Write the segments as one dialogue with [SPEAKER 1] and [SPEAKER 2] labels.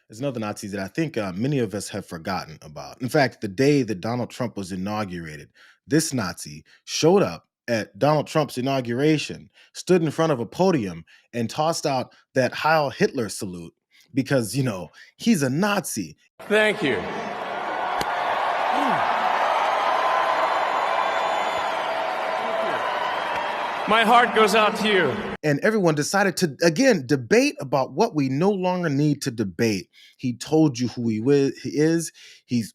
[SPEAKER 1] There's another Nazi that I think many of us have forgotten about. In fact, the day that Donald Trump was inaugurated, this Nazi showed up at Donald Trump's inauguration, stood in front of a podium, and tossed out that Heil Hitler salute because, he's a Nazi.
[SPEAKER 2] Thank you. My heart goes out to you.
[SPEAKER 1] And everyone decided to, again, debate about what we no longer need to debate. He told you who he is.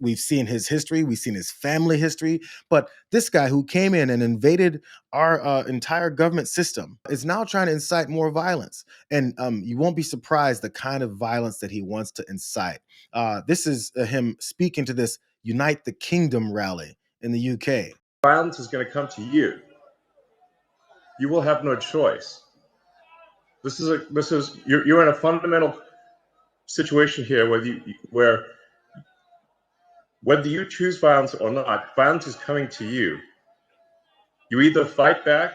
[SPEAKER 1] We've seen his history. We've seen his family history. But this guy who came in and invaded our entire government system is now trying to incite more violence. And you won't be surprised the kind of violence that he wants to incite. This is him speaking to this Unite the Kingdom rally in the UK.
[SPEAKER 3] Violence is going to come to you. You will have no choice. You're in a fundamental situation here where whether you choose violence or not, violence is coming to you. You either fight back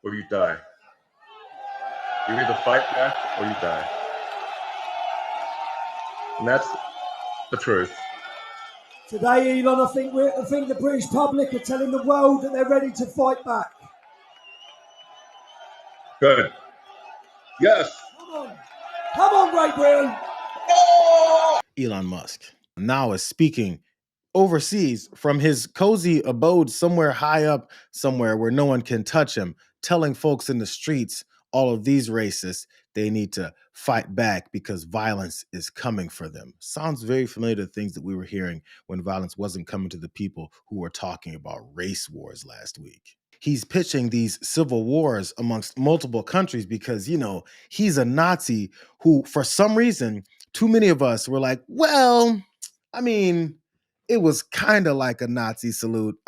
[SPEAKER 3] or you die. You either fight back or you die. And that's the truth.
[SPEAKER 4] Today, Elon, I think the British public are telling the world that they're ready to fight back.
[SPEAKER 3] Good. Yes.
[SPEAKER 4] Come on, Great Britain.
[SPEAKER 1] Elon Musk now is speaking overseas from his cozy abode somewhere high up, somewhere where no one can touch him, telling folks in the streets, all of these racists, they need to fight back because violence is coming for them. Sounds very familiar to things that we were hearing when violence wasn't coming to the people who were talking about race wars last week. He's pitching these civil wars amongst multiple countries because, he's a Nazi who, for some reason, too many of us were like, well, it was kind of like a Nazi salute.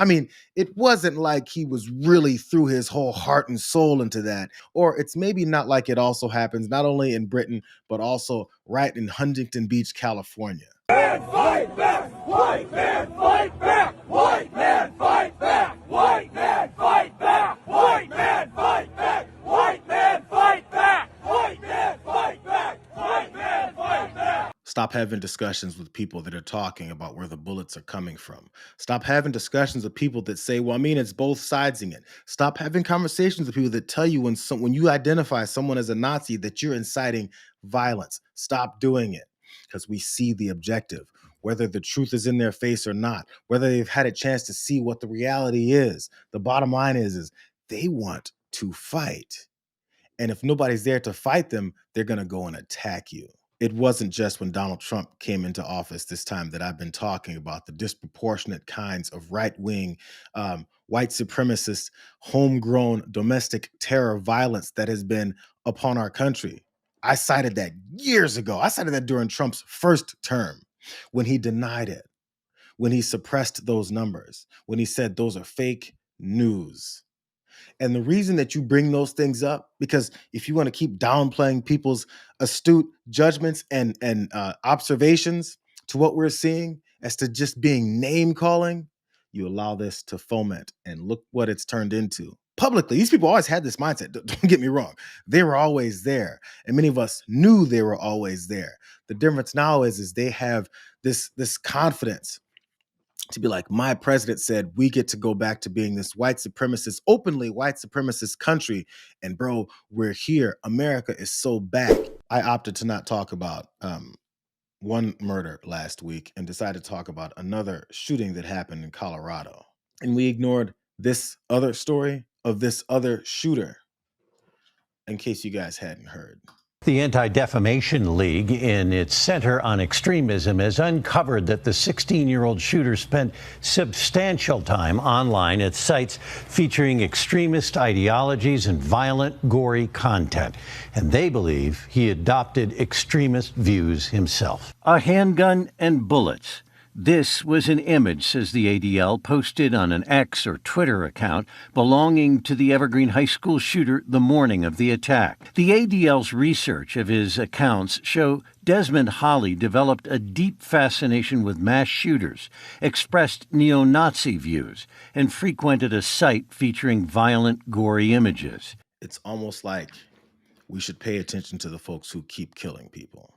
[SPEAKER 1] It wasn't like he was really threw his whole heart and soul into that. Or it's maybe not like it also happens not only in Britain, but also right in Huntington Beach, California.
[SPEAKER 5] Man, fight back! White man, fight back! White man, fight back! White man, fight back! White man, fight back! White man, fight back! White man, fight back! White man, fight back!
[SPEAKER 1] Stop having discussions with people that are talking about where the bullets are coming from. Stop having discussions with people that say, it's both sidesing it. Stop having conversations with people that tell you when you identify someone as a Nazi that you're inciting violence. Stop doing it because we see the objective, whether the truth is in their face or not, whether they've had a chance to see what the reality is. The bottom line is they want to fight. And if nobody's there to fight them, they're going to go and attack you. It wasn't just when Donald Trump came into office this time that I've been talking about the disproportionate kinds of right-wing, white supremacist, homegrown domestic terror violence that has been upon our country. I cited that years ago. I cited that during Trump's first term when he denied it, when he suppressed those numbers, when he said those are fake news. And the reason that you bring those things up, because if you want to keep downplaying people's astute judgments and observations to what we're seeing as to just being name calling, you allow this to foment and look what it's turned into. Publicly, these people always had this mindset. Don't get me wrong. They were always there. And many of us knew they were always there. The difference now is they have this confidence to be like, my president said, we get to go back to being this white supremacist, openly white supremacist country. And bro, we're here. America is so back. I opted to not talk about one murder last week and decided to talk about another shooting that happened in Colorado. And we ignored this other story of this other shooter, in case you guys hadn't heard.
[SPEAKER 6] The Anti-Defamation League, in its Center on Extremism, has uncovered that the 16-year-old shooter spent substantial time online at sites featuring extremist ideologies and violent, gory content. And they believe he adopted extremist views himself. A handgun and bullets. This was an image, says the ADL, posted on an X or Twitter account belonging to the Evergreen High School shooter the morning of the attack. The ADL's research of his accounts show Desmond Holley developed a deep fascination with mass shooters, expressed neo-Nazi views, and frequented a site featuring violent, gory images.
[SPEAKER 1] It's almost like we should pay attention to the folks who keep killing people.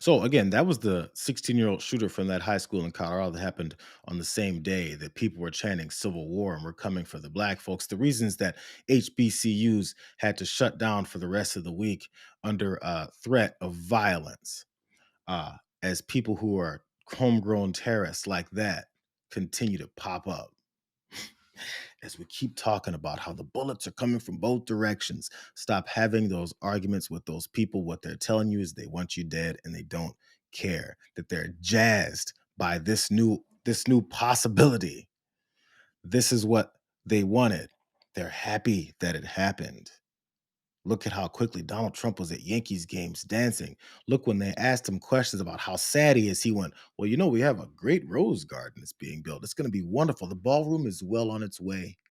[SPEAKER 1] So again, that was the 16-year-old shooter from that high school in Colorado that happened on the same day that people were chanting civil war and were coming for the black folks. The reasons that HBCUs had to shut down for the rest of the week under threat of violence, as people who are homegrown terrorists like that continue to pop up. As we keep talking about how the bullets are coming from both directions, stop having those arguments with those people. What they're telling you is they want you dead and they don't care, that they're jazzed by this new possibility. This is what they wanted. They're happy that it happened. Look at how quickly Donald Trump was at Yankees games dancing. Look, when they asked him questions about how sad he is, he went, "Well, we have a great rose garden that's being built. It's going to be wonderful. The ballroom is well on its way."